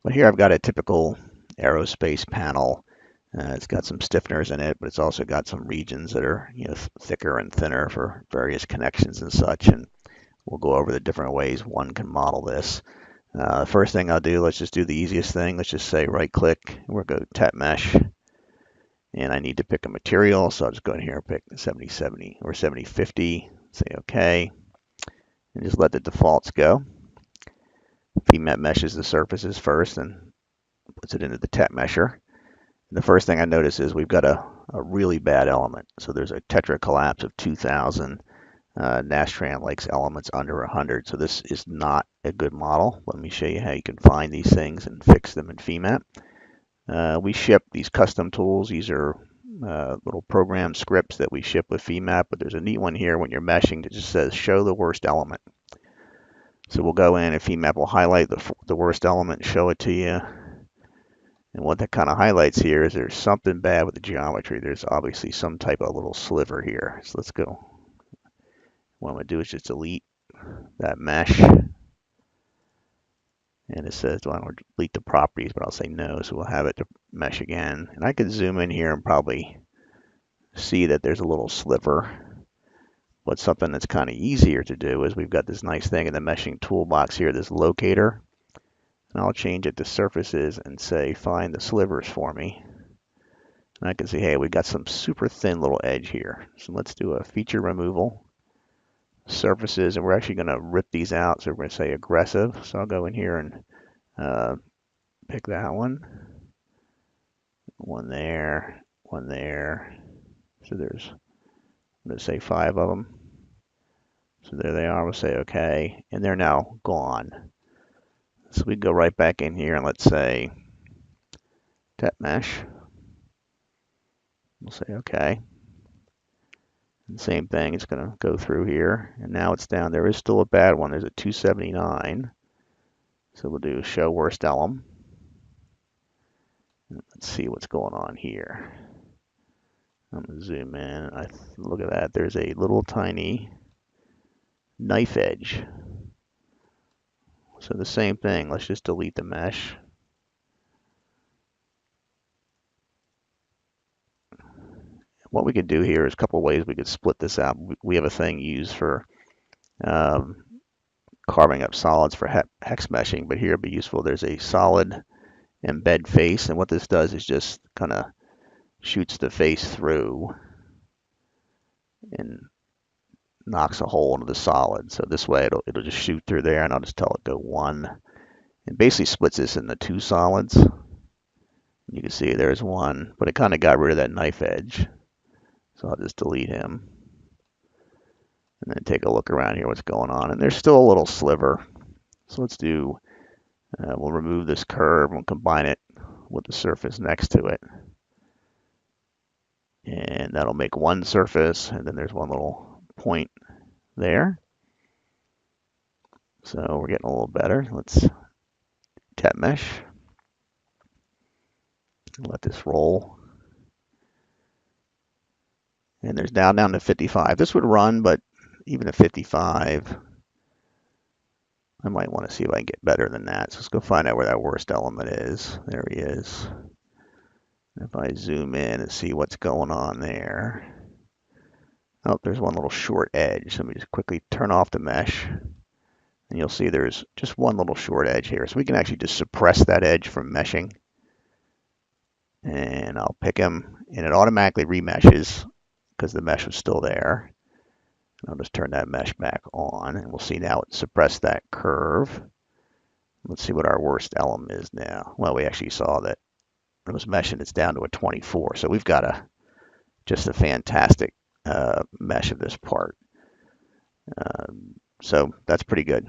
But here I've got a typical aerospace panel. It's got some stiffeners in it, but it's also got some regions that are, thicker and thinner for various connections and such. And we'll go over the different ways one can model this. The first thing I'll do, let's just do the easiest thing. Let's just say right click, we'll go tap mesh. And I need to pick a material, so I'll just go in here and pick 7070 or 7050, say OK, and just let the defaults go. Femap meshes the surfaces first and puts it into the tap mesher. And the first thing I notice is we've got a really bad element. So there's a tetra collapse of 2000. Nastran likes elements under 100, so this is not a good model. Let me show you how you can find these things and fix them in Femap. We ship these custom tools. These are little program scripts that we ship with Femap, but there's a neat one here when you're meshing that just says show the worst element. So we'll go in and Femap will highlight the worst element, show it to you. And what that kind of highlights here is there's something bad with the geometry. There's obviously some type of little sliver here. So let's go. What I'm going to do is just delete that mesh. And it says, do I want to delete the properties? But I'll say no, so we'll have it to mesh again. And I can zoom in here and probably see that there's a little sliver. But something that's kind of easier to do is we've got this nice thing in the meshing toolbox here, this locator. And I'll change it to surfaces and say, find the slivers for me. And I can see, hey, we've got some super thin little edge here. So let's do a feature removal. Surfaces, and we're actually going to rip these out, so we're going to say aggressive. So I'll go in here and pick that one there, one there. So there's, I'm going to say 5 of them. So there they are. We'll say okay, and they're now gone. So we go right back in here and let's say tap mesh. We'll say okay. And same thing, it's going to go through here, and now it's down. There is still a bad one. There's a 279. So we'll do show worst element. Let's see what's going on here. I'm going to zoom in. Look at that. There's a little tiny knife edge. So the same thing. Let's just delete the mesh. What we could do here is a couple of ways we could split this out. We have a thing used for carving up solids for hex meshing, but here it'd be useful. There's a solid embed face, and what this does is just kind of shoots the face through and knocks a hole into the solid. So this way it'll just shoot through there, and I'll just tell it go 1. It basically splits this into 2 solids. You can see there's 1, but it kind of got rid of that knife edge. So I'll just delete him. And then take a look around here what's going on. And there's still a little sliver. So let's do, we'll remove this curve and combine it with the surface next to it. And that'll make 1 surface, and then there's 1 little point there. So we're getting a little better. Let's tap mesh. Let this roll. And there's down to 55. This would run, but even at 55, I might want to see if I can get better than that. So let's go find out where that worst element is. There he is. If I zoom in and see what's going on there. Oh, there's 1 little short edge. So let me just quickly turn off the mesh. And you'll see there's just 1 little short edge here. So we can actually just suppress that edge from meshing. And I'll pick him, and it automatically remeshes because the mesh was still there. I'll just turn that mesh back on, and we'll see now it suppressed that curve. Let's see what our worst element is now. Well, we actually saw that it was meshing. It's down to a 24. So we've got just a fantastic mesh of this part. So that's pretty good.